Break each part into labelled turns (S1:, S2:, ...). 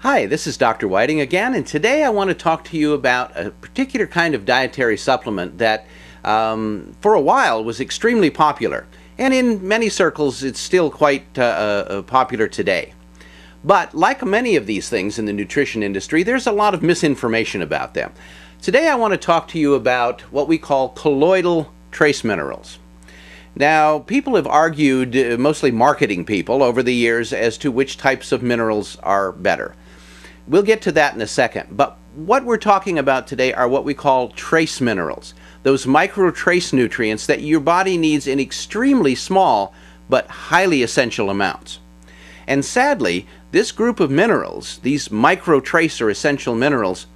S1: Hi, this is Dr. Whiting again, and today I want to talk to you about a particular kind of dietary supplement that for a while was extremely popular, and in many circles it's still quite popular today. But like many of these things in the nutrition industry, there's a lot of misinformation about them. Today I want to talk to you about what we call colloidal trace minerals. Now, people have argued, mostly marketing people, over the years as to which types of minerals are better. We'll get to that in a second, but what we're talking about today are what we call trace minerals, those micro trace nutrients that your body needs in extremely small but highly essential amounts. And sadly, this group of minerals, these micro trace or essential minerals,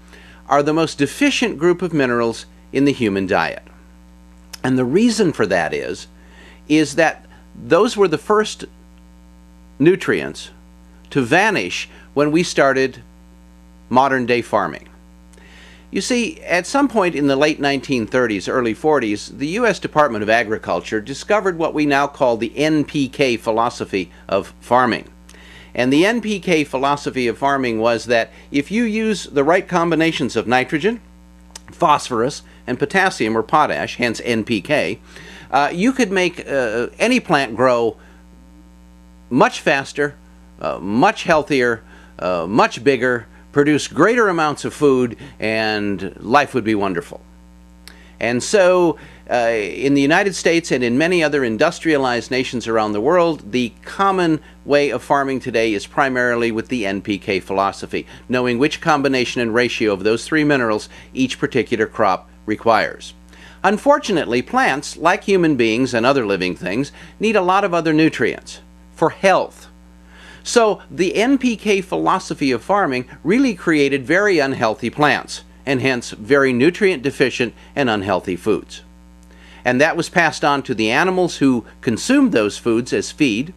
S1: are the most deficient group of minerals in the human diet. And the reason for that is that those were the first nutrients to vanish when we started modern day farming. You see, at some point in the late 1930s, early 40s, the U.S. Department of Agriculture discovered what we now call the NPK philosophy of farming. And the NPK philosophy of farming was that if you use the right combinations of nitrogen, phosphorus, and potassium or potash, hence NPK, you could make any plant grow much faster, much healthier, much bigger, produce greater amounts of food, and life would be wonderful. And so in the United States and in many other industrialized nations around the world, the common way of farming today is primarily with the NPK philosophy, knowing which combination and ratio of those three minerals each particular crop requires. Unfortunately, plants, like human beings and other living things, need a lot of other nutrients for health. So the NPK philosophy of farming really created very unhealthy plants, and hence very nutrient deficient and unhealthy foods. And that was passed on to the animals who consumed those foods as feed,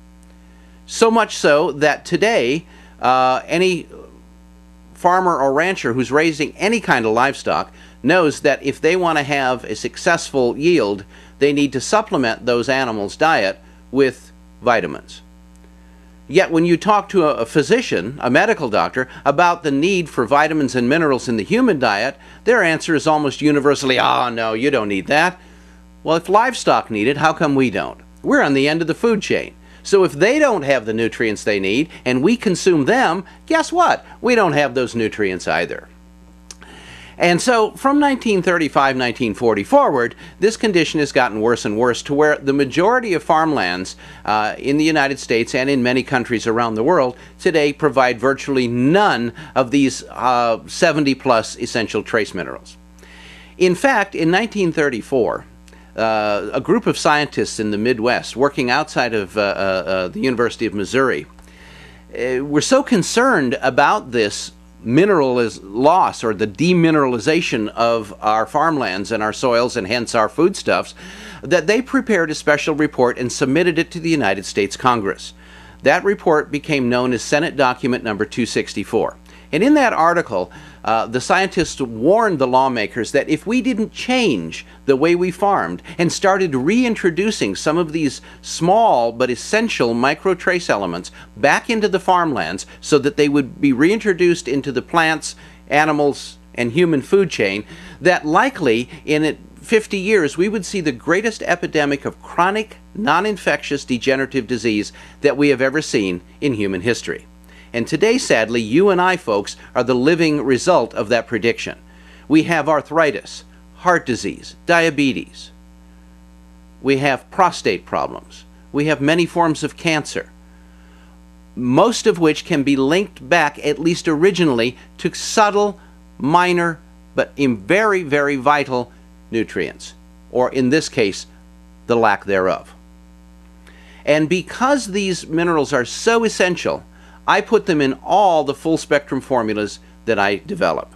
S1: so much so that today any farmer or rancher who's raising any kind of livestock knows that if they want to have a successful yield, they need to supplement those animals' diet with vitamins. Yet when you talk to a physician, a medical doctor, about the need for vitamins and minerals in the human diet, their answer is almost universally, "Ah, no, you don't need that." Well, if livestock need it, how come we don't? We're on the end of the food chain. So if they don't have the nutrients they need and we consume them, guess what? We don't have those nutrients either. And so from 1935, 1940 forward, this condition has gotten worse and worse to where the majority of farmlands in the United States and in many countries around the world today provide virtually none of these 70-plus essential trace minerals. In fact, in 1934, a group of scientists in the Midwest working outside of the University of Missouri were so concerned about this mineral loss, or the demineralization of our farmlands and our soils and hence our foodstuffs, that they prepared a special report and submitted it to the United States Congress. That report became known as Senate Document Number 264. And in that article, the scientists warned the lawmakers that if we didn't change the way we farmed and started reintroducing some of these small but essential microtrace elements back into the farmlands so that they would be reintroduced into the plants, animals, and human food chain, that likely in 50 years we would see the greatest epidemic of chronic, non-infectious degenerative disease that we have ever seen in human history. And today, sadly, you and I, folks, are the living result of that prediction. We have arthritis, heart disease, diabetes. We have prostate problems. We have many forms of cancer, most of which can be linked back, at least originally, to subtle, minor, but very, very vital nutrients, or in this case, the lack thereof. And because these minerals are so essential, I put them in all the full spectrum formulas that I develop.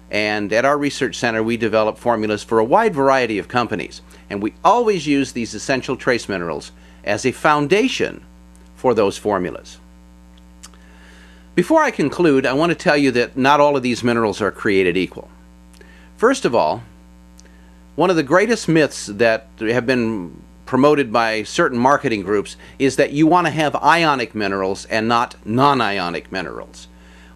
S1: And at our research center, we develop formulas for a wide variety of companies. And we always use these essential trace minerals as a foundation for those formulas. Before I conclude, I want to tell you that not all of these minerals are created equal. First of all, one of the greatest myths that have been promoted by certain marketing groups is that you want to have ionic minerals and not non-ionic minerals.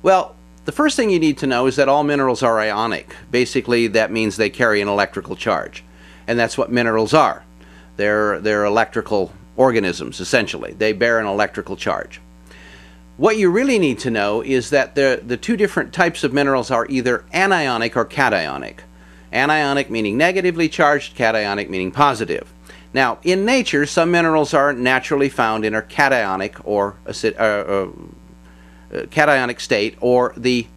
S1: Well, the first thing you need to know is that all minerals are ionic. Basically, that means they carry an electrical charge. And that's what minerals are. They're electrical organisms, essentially. They bear an electrical charge. What you really need to know is that the two different types of minerals are either anionic or cationic. Anionic meaning negatively charged, cationic meaning positive. Now, in nature, some minerals are naturally found in a cationic or cationic state or the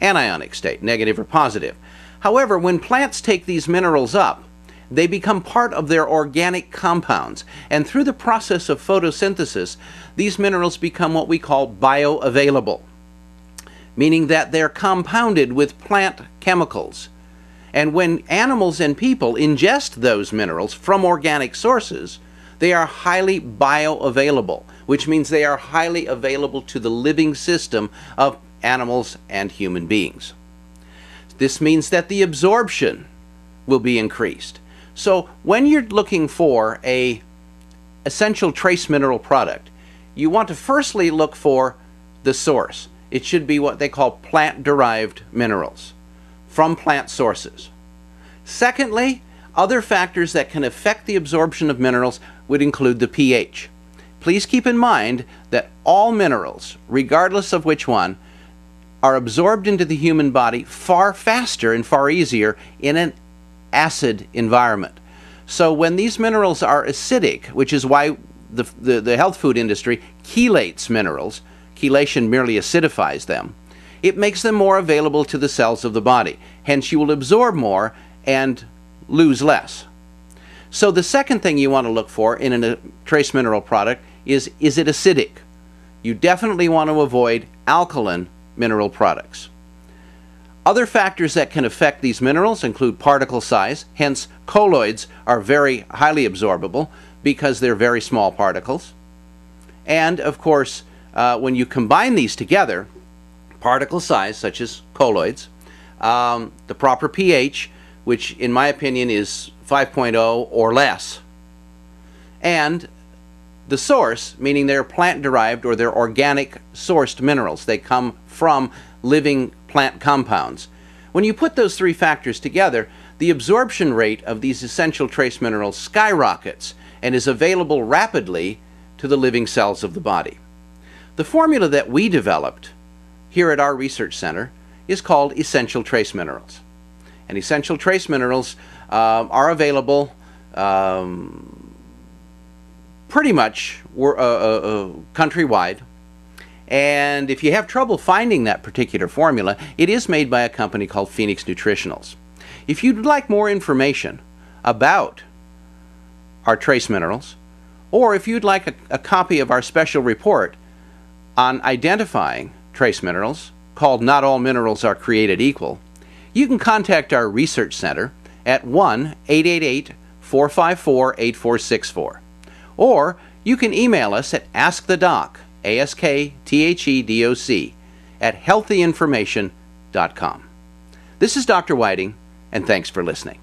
S1: anionic state, negative or positive. However, when plants take these minerals up, they become part of their organic compounds, and through the process of photosynthesis, these minerals become what we call bioavailable, meaning that they're compounded with plant chemicals. And when animals and people ingest those minerals from organic sources, they are highly bioavailable, which means they are highly available to the living system of animals and human beings. This means that the absorption will be increased. So when you're looking for an essential trace mineral product, you want to firstly look for the source. It should be what they call plant-derived minerals from plant sources. Secondly, other factors that can affect the absorption of minerals would include the pH. Please keep in mind that all minerals, regardless of which one, are absorbed into the human body far faster and far easier in an acid environment. So when these minerals are acidic, which is why the health food industry chelates minerals, chelation merely acidifies them, it makes them more available to the cells of the body. Hence you will absorb more and lose less. So the second thing you want to look for in a trace mineral product is it acidic? You definitely want to avoid alkaline mineral products. Other factors that can affect these minerals include particle size. Hence, colloids are very highly absorbable because they're very small particles. And, of course, when you combine these together, particle size, such as colloids, the proper pH, which in my opinion is 5.0 or less, and the source, meaning they're plant-derived or they're organic sourced minerals. They come from living plant compounds. When you put those three factors together, the absorption rate of these essential trace minerals skyrockets and is available rapidly to the living cells of the body. The formula that we developed here at our research center is called essential trace minerals. And essential trace minerals are available pretty much countrywide. And if you have trouble finding that particular formula, it is made by a company called Phoenix Nutritionals. If you'd like more information about our trace minerals, or if you'd like a copy of our special report on identifying trace minerals called Not All Minerals Are Created Equal, you can contact our research center at 1-888-454-8464. Or you can email us at askthedoc, ASKTHEDOC, at healthyinformation.com. This is Dr. Whiting, and thanks for listening.